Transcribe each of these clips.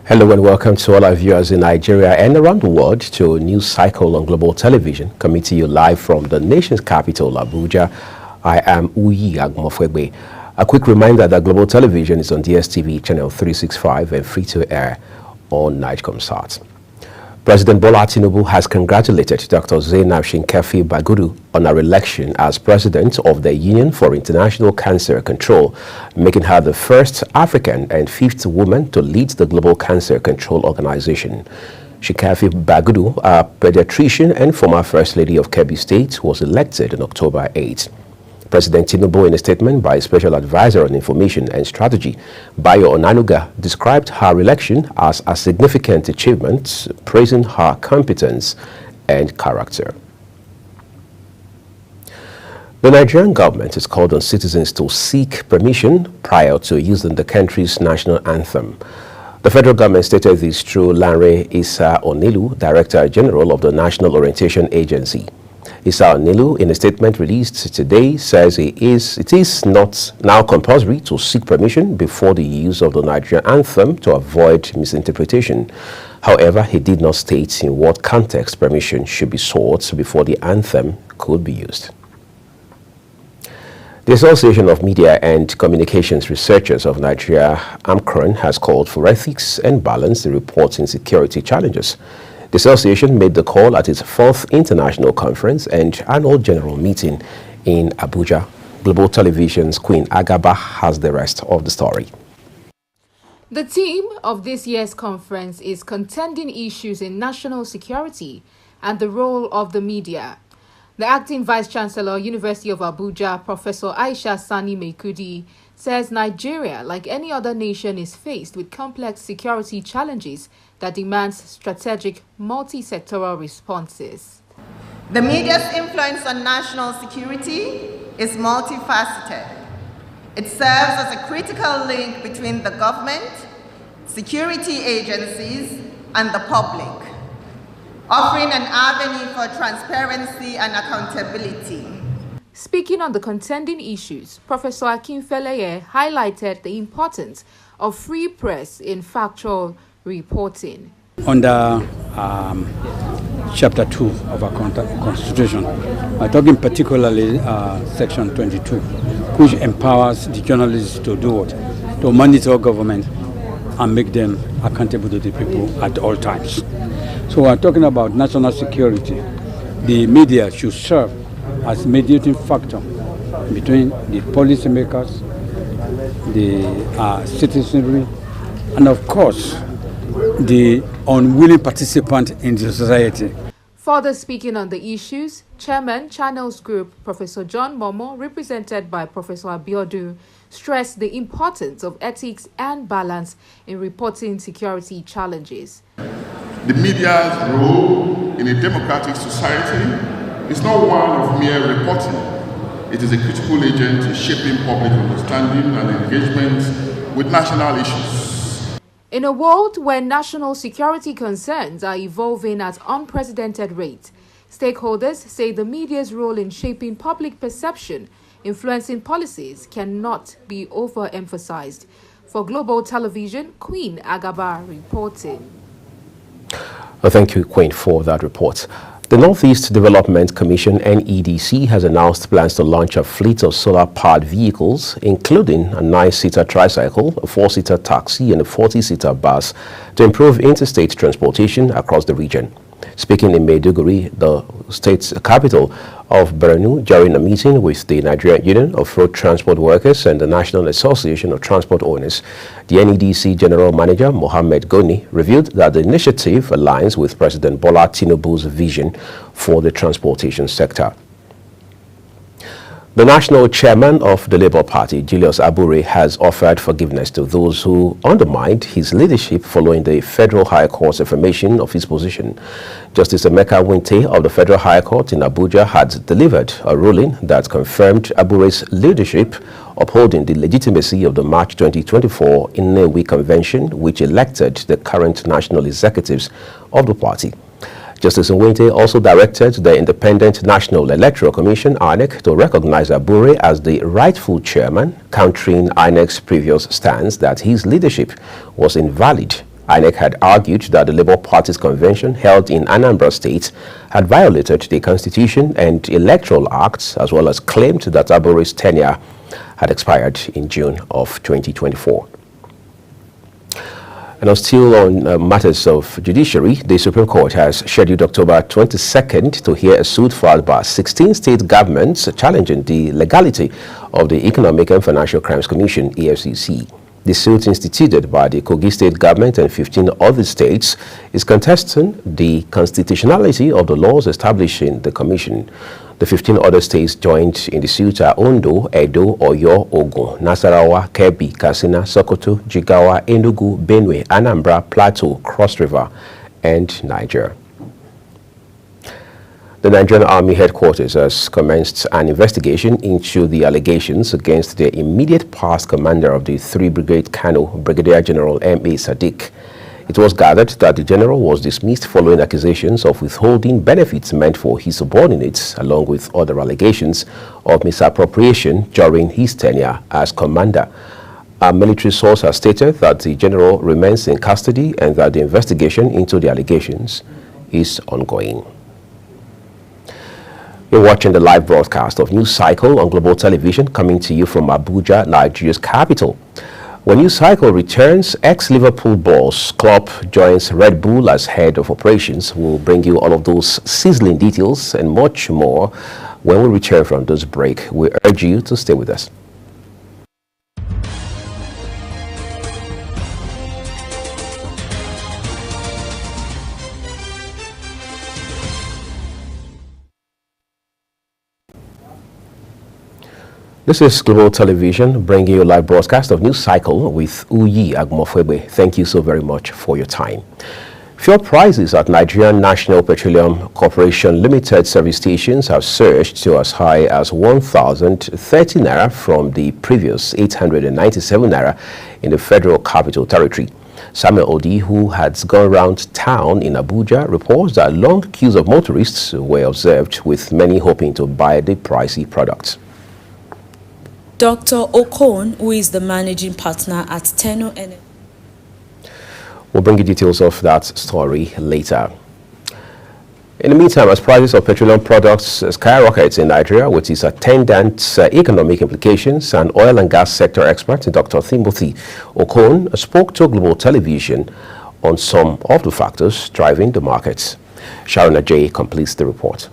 Hello and welcome to all our viewers in Nigeria and around the world to a news cycle on Global Television, coming to you live from the nation's capital, Abuja. I am Uyi Agmofwegbe. A quick reminder that Global Television is on DSTV channel 365 and free to air on Nigecomsat. President Bola Tinubu has congratulated Dr. Zainab Shinkafi Bagudu on her election as president of the Union for International Cancer Control, making her the first African and fifth woman to lead the Global Cancer Control Organization. Shinkafi Bagudu, a pediatrician and former First Lady of Kebbi State, was elected on October 8. President Tinubu, in a statement by Special Advisor on Information and Strategy, Bayo Onanuga, described her election as a significant achievement, praising her competence and character. The Nigerian government has called on citizens to seek permission prior to using the country's national anthem. The federal government stated this through Lanre Issa Onilu, Director General of the National Orientation Agency. Issa Onilu, in a statement released today, says it is not now compulsory to seek permission before the use of the Nigerian anthem to avoid misinterpretation. However, he did not state in what context permission should be sought before the anthem could be used. The Association of Media and Communications Researchers of Nigeria, AMCRON, has called for ethics and balance in reporting security challenges. The association made the call at its 4th International Conference and Annual General Meeting in Abuja. Global Television's Queen Agaba has the rest of the story. The theme of this year's conference is Contending Issues in National Security and the Role of the Media. The Acting Vice-Chancellor, University of Abuja, Professor Aisha Sani Mekudi, says Nigeria, like any other nation, is faced with complex security challenges that demands strategic, multi-sectoral responses. The media's influence on national security is multifaceted. It serves as a critical link between the government, security agencies, and the public, offering an avenue for transparency and accountability. Speaking on the contending issues, Professor Akinfeleye highlighted the importance of free press in factual reporting. Under Chapter 2 of our Constitution, talking particularly Section 22, which empowers the journalists to do what? To monitor government and make them accountable to the people at all times. So we're talking about national security. The media should serve as mediating factor between the policymakers, the citizenry, and of course, the unwilling participant in the society. Further speaking on the issues, Chairman, Channels Group, Professor John Momo, represented by Professor Abiodun, stressed the importance of ethics and balance in reporting security challenges. The media's role in a democratic society is not one of mere reporting. It is a critical agent in shaping public understanding and engagement with national issues. In a world where national security concerns are evolving at unprecedented rates, stakeholders say the media's role in shaping public perception, influencing policies, cannot be overemphasized. For Global Television, Queen Agaba reporting. Well, thank you, Queen, for that report. The Northeast Development Commission, NEDC, has announced plans to launch a fleet of solar-powered vehicles, including a 9-seater tricycle, a 4-seater taxi, and a 40-seater bus, to improve interstate transportation across the region. Speaking in Maiduguri, the state's capital of Borno, during a meeting with the Nigerian Union of Road Transport Workers and the National Association of Transport Owners, the NEDC General Manager Mohammed Goni revealed that the initiative aligns with President Bola Tinubu's vision for the transportation sector. The national chairman of the Labour Party, Julius Abure, has offered forgiveness to those who undermined his leadership following the Federal High Court's affirmation of his position. Justice Emeka Winte of the Federal High Court in Abuja had delivered a ruling that confirmed Abure's leadership, upholding the legitimacy of the March 2024 Innewi Convention, which elected the current national executives of the party. Justice Nwinte also directed the Independent National Electoral Commission, INEC, to recognize Abure as the rightful chairman, countering INEC's previous stance that his leadership was invalid INEC had argued that the Labour Party's convention held in Anambra State had violated the Constitution and Electoral Acts, as well as claimed that Abore's tenure had expired in June of 2024. And still on matters of judiciary, the Supreme Court has scheduled October 22nd to hear a suit filed by 16 state governments challenging the legality of the Economic and Financial Crimes Commission, EFCC. The suit, instituted by the Kogi state government and 15 other states, is contesting the constitutionality of the laws establishing the commission. The 15 other states joined in the suit are Ondo, Edo, Oyo, Ogun, Nasarawa, Kebbi, Katsina, Sokoto, Jigawa, Enugu, Benue, Anambra, Plateau, Cross River, and Niger. The Nigerian Army headquarters has commenced an investigation into the allegations against the immediate past commander of the 3 Brigade Kano, Brigadier General M.A. Sadiq. It was gathered that the general was dismissed following accusations of withholding benefits meant for his subordinates, along with other allegations of misappropriation during his tenure as commander. A military source has stated that the general remains in custody and that the investigation into the allegations is ongoing. You're watching the live broadcast of News Cycle on Global Television, coming to you from Abuja, Nigeria's capital. When News Cycle returns, ex-Liverpool boss Klopp joins Red Bull as head of operations. We'll bring you all of those sizzling details and much more when we return from this break. We urge you to stay with us. This is Global Television, bringing you a live broadcast of News Cycle with Uyi Agmofwebe. Thank you so very much for your time. Fuel prices at Nigerian National Petroleum Corporation Limited service stations have surged to as high as 1,030 naira from the previous 897 naira in the Federal Capital Territory. Samuel Odi, who had gone around town in Abuja, reports that long queues of motorists were observed, with many hoping to buy the pricey products. Dr. Okon, who is the managing partner at Tenor Energy. We'll bring you details of that story later. In the meantime, as prices of petroleum products skyrocket in Nigeria with its attendant economic implications, an oil and gas sector expert, Dr. Timothy Okon, spoke to Global Television on some of the factors driving the markets. Sharon Ajay completes the report.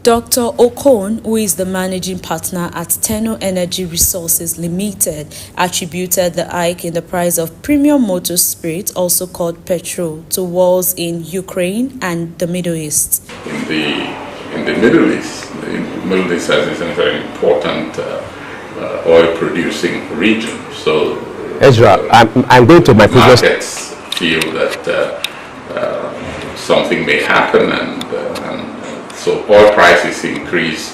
Dr. Okon, who is the managing partner at Tenor Energy Resources Limited, attributed the hike in the price of premium motor spirit, also called petrol, to wars in Ukraine and the Middle East. In the Middle East, is a very important oil-producing region. So, Ezra, I'm going to my previous. Markets feel that something may happen, and so oil prices increase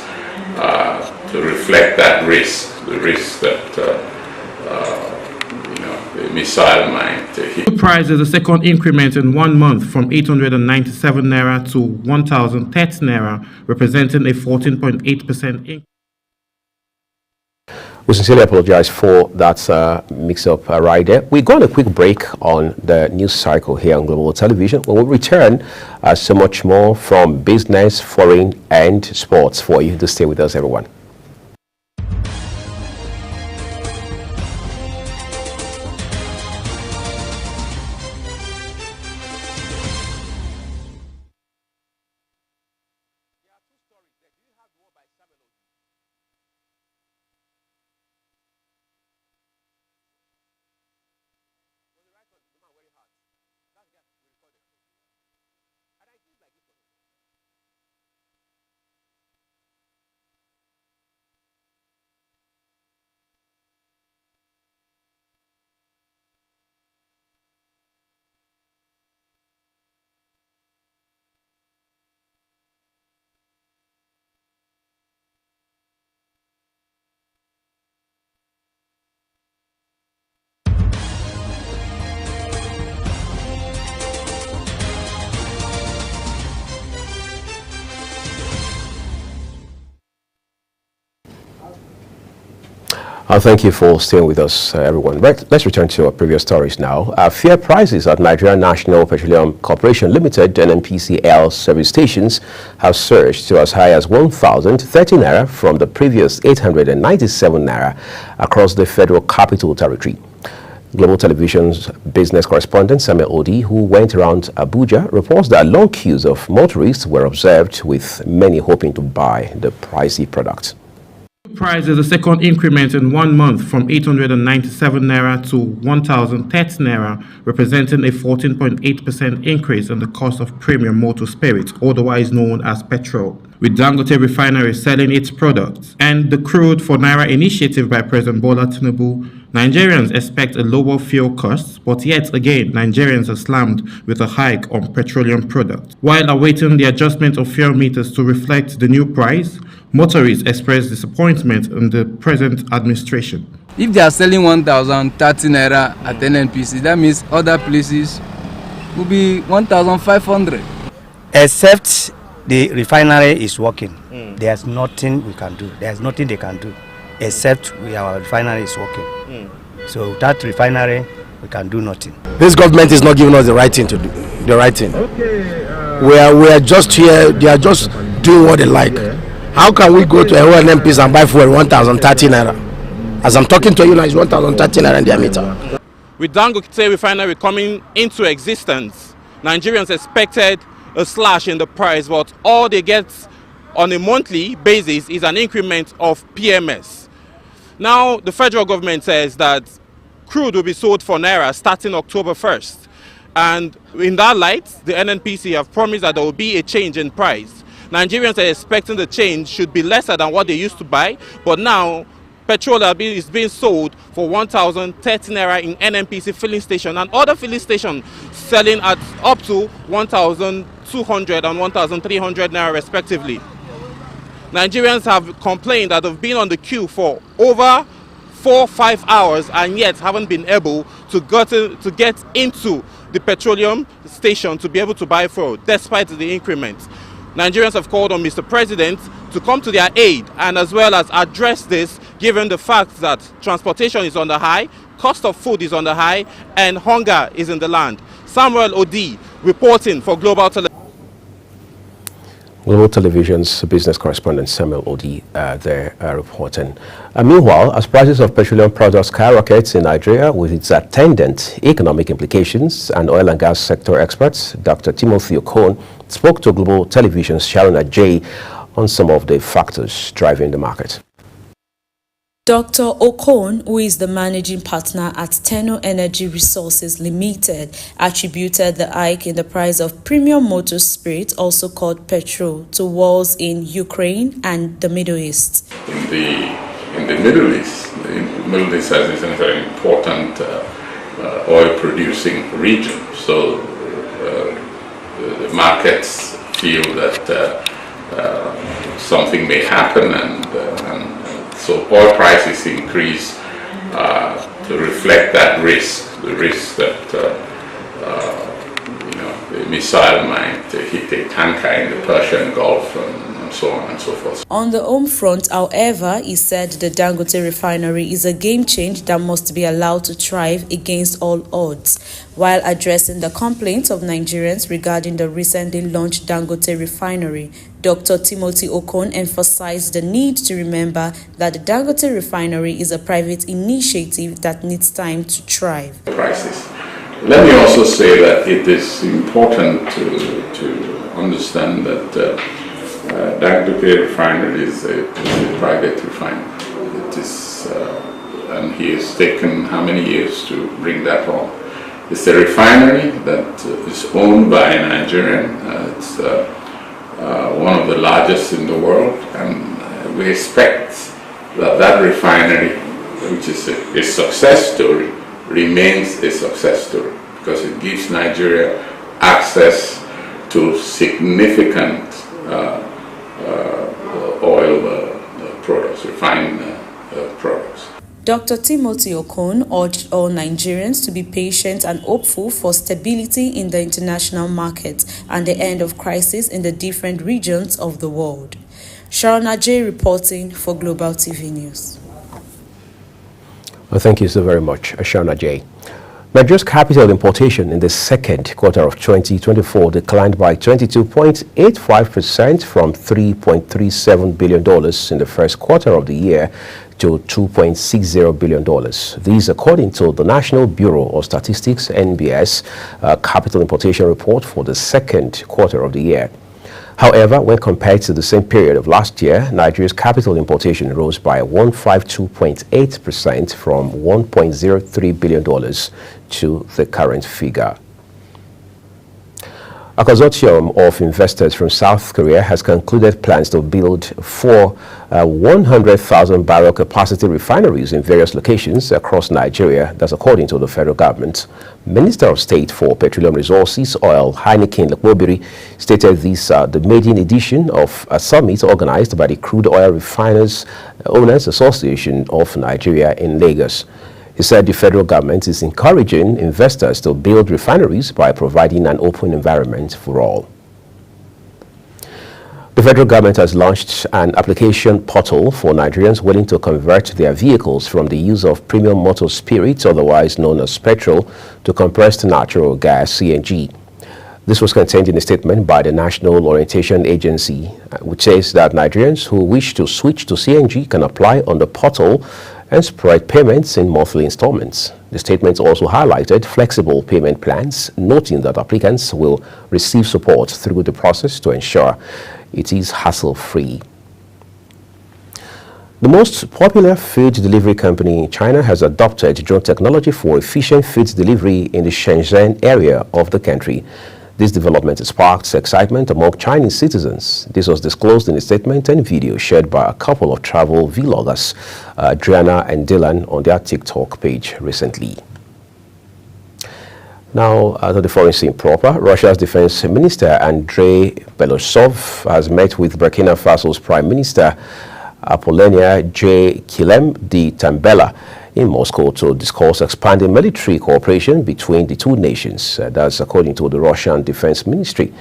to reflect that risk, the risk that the missile might hit. The price is a second increment in 1 month from 897 naira to 1,030 naira, representing a 14.8% increase. We sincerely apologize for that mix-up right there. We go on a quick break on the news cycle here on Global Television. When we return, so much more from business, foreign, and sports for you to stay with us, everyone. Thank you for staying with us, everyone. Let's return to our previous stories now. Fuel prices at Nigerian National Petroleum Corporation Limited (NNPCL) service stations have surged to as high as 1,030 naira from the previous 897 naira across the Federal Capital Territory. Global Television's business correspondent Samuel Odi, who went around Abuja, reports that long queues of motorists were observed, with many hoping to buy the pricey product. Price is a second increment in 1 month from 897 naira to 1,030 naira, representing a 14.8% increase in the cost of premium motor spirit, otherwise known as petrol. With Dangote Refinery selling its products and the Crude for Naira initiative by President Bola Tinubu, Nigerians expect a lower fuel costs, but yet again, Nigerians are slammed with a hike on petroleum products. While awaiting the adjustment of fuel meters to reflect the new price, motorists express disappointment in the present administration. If they are selling 1,030 naira at NNPC, that means other places will be 1,500. Except the refinery is working. There's nothing we can do. There's nothing they can do except our refinery is working. So without refinery, we can do nothing. This government is not giving us the right thing to do. The right thing. We are just here. They are just doing what they like. How can we go to a NNPC and buy fuel 1,030 naira? As I'm talking to you now, it's 1,030 naira in their meter. With Dangote Refinery coming into existence, Nigerians expected a slash in the price, but all they get on a monthly basis is an increment of PMS. Now, the federal government says that crude will be sold for naira starting October 1st. And in that light, the NNPC have promised that there will be a change in price. Nigerians are expecting the change should be lesser than what they used to buy, but now petrol is being sold for 1,030 naira in NNPC filling station and other filling stations selling at up to 1,200 and 1,300 naira respectively. Nigerians have complained that they've been on the queue for over 4-5 hours and yet haven't been able to get into the petroleum station to be able to buy fuel despite the increment. Nigerians have called on Mr. President to come to their aid and as well as address this, given the fact that transportation is on the high, cost of food is on the high, and hunger is in the land. Samuel Odi reporting for Global Television. Global Television's business correspondent Samuel Odi there reporting. Meanwhile, as prices of petroleum products skyrocket in Nigeria with its attendant economic implications, and oil and gas sector experts, Dr. Timothy Okon, spoke to Global Television's Sharon Ajay on some of the factors driving the market. Dr. Okon, who is the managing partner at Tenno Energy Resources Limited, attributed the hike in the price of premium motor spirit, also called petrol, to wars in Ukraine and the Middle East. In the Middle East, is a very important oil-producing region. So the markets feel that something may happen, and so oil prices increase to reflect that risk, the risk that the missile might hit a tanker in the Persian Gulf and so on and so forth. On the home front, however, he said the Dangote Refinery is a game change that must be allowed to thrive against all odds. While addressing the complaints of Nigerians regarding the recently launched Dangote Refinery, Dr. Timothy Okon emphasized the need to remember that the Dangote Refinery is a private initiative that needs time to thrive. Prices. Let me also say that it is important to understand that Dangote Refinery is a private refinery. It is, and he has taken how many years to bring that on. It's a refinery that is owned by a Nigerian. It's one of the largest in the world, and we expect that refinery, which is a success story, remains a success story because it gives Nigeria access to significant oil products, refined products. Dr. Timothy Okon urged all Nigerians to be patient and hopeful for stability in the international market and the end of crisis in the different regions of the world. Sharon Ajay reporting for Global TV News. Well, thank you so very much, Ashana J. Nigeria's capital importation in the second quarter of 2024 declined by 22.85% from $3.37 billion in the first quarter of the year to $2.60 billion. These according to the National Bureau of Statistics, NBS, capital importation report for the second quarter of the year. However, when compared to the same period of last year, Nigeria's capital importation rose by 152.8% from $1.03 billion to the current figure. A consortium of investors from South Korea has concluded plans to build 4 100,000 barrel capacity refineries in various locations across Nigeria. That's according to the federal government. Minister of State for Petroleum Resources, Oil, Heineken Lekmobiri, stated this the maiden edition of a summit organized by the Crude Oil Refiners Owners Association of Nigeria in Lagos. He said the federal government is encouraging investors to build refineries by providing an open environment for all. The federal government has launched an application portal for Nigerians willing to convert their vehicles from the use of premium motor spirits, otherwise known as petrol, to compressed natural gas, CNG. This was contained in a statement by the National Orientation Agency, which says that Nigerians who wish to switch to CNG can apply on the portal and spread payments in monthly installments. The statement also highlighted flexible payment plans, noting that applicants will receive support through the process to ensure it is hassle-free. The most popular food delivery company in China has adopted drone technology for efficient food delivery in the Shenzhen area of the country. This development sparked excitement among Chinese citizens. This was disclosed in a statement and video shared by a couple of travel vloggers, Adriana and Dylan, on their TikTok page recently. Now, to the foreign scene proper, Russia's Defense Minister Andrei Belosov has met with Burkina Faso's Prime Minister Apollinaire J. Kilem de Tambela in Moscow to discuss expanding military cooperation between the two nations. That's according to the Russian Defense Ministry.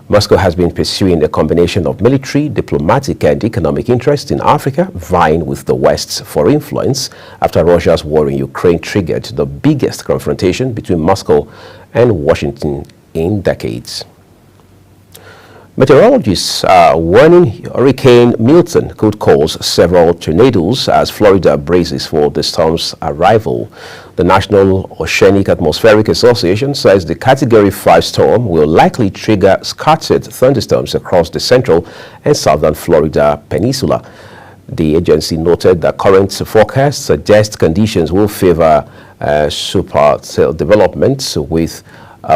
Moscow has been pursuing a combination of military, diplomatic, and economic interests in Africa, vying with the West for influence after Russia's war in Ukraine triggered the biggest confrontation between Moscow and Washington in decades. Meteorologists are warning Hurricane Milton could cause several tornadoes as Florida braces for the storm's arrival. The National Oceanic Atmospheric Association says the Category 5 storm will likely trigger scattered thunderstorms across the central and southern Florida peninsula. The agency noted that current forecasts suggest conditions will favor supercell development with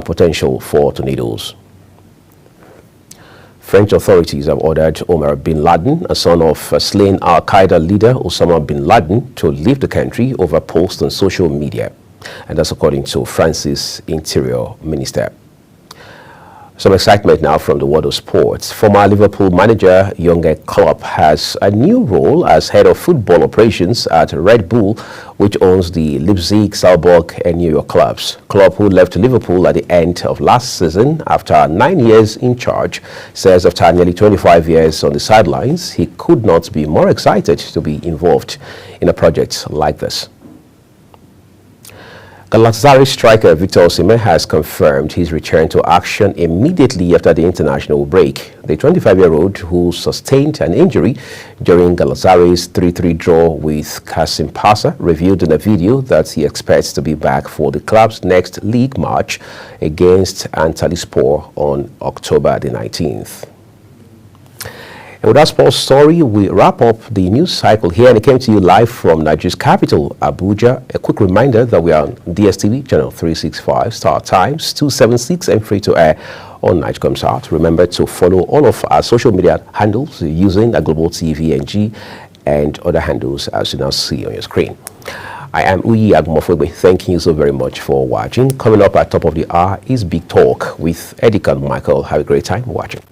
potential for tornadoes. French authorities have ordered Omar bin Laden, a son of slain al-Qaeda leader Osama bin Laden, to leave the country over posts on social media. And that's according to France's Interior Minister. Some excitement now from the world of sports. Former Liverpool manager Jurgen Klopp has a new role as head of football operations at Red Bull, which owns the Leipzig, Salzburg, and New York clubs. Klopp, who left Liverpool at the end of last season after 9 years in charge, says after nearly 25 years on the sidelines, he could not be more excited to be involved in a project like this. Galatasaray striker Victor Osimhen has confirmed his return to action immediately after the international break. The 25-year-old, who sustained an injury during Galatasaray's 3-3 draw with Kasimpasa, revealed in a video that he expects to be back for the club's next league match against Antalyaspor on October the 19th. And with that sports story, we wrap up the news cycle here, and it came to you live from Nigeria's capital, Abuja. A quick reminder that we are on DSTV channel 365, Star Times 276, and free to air on Nigecomsat. Remember to follow all of our social media handles using a Global TV NG and other handles as you now see on your screen. I am Uyi Agumofwegbe. Thank you so very much for watching. Coming up at top of the hour is Big Talk with Edikan Michael. Have a great time watching.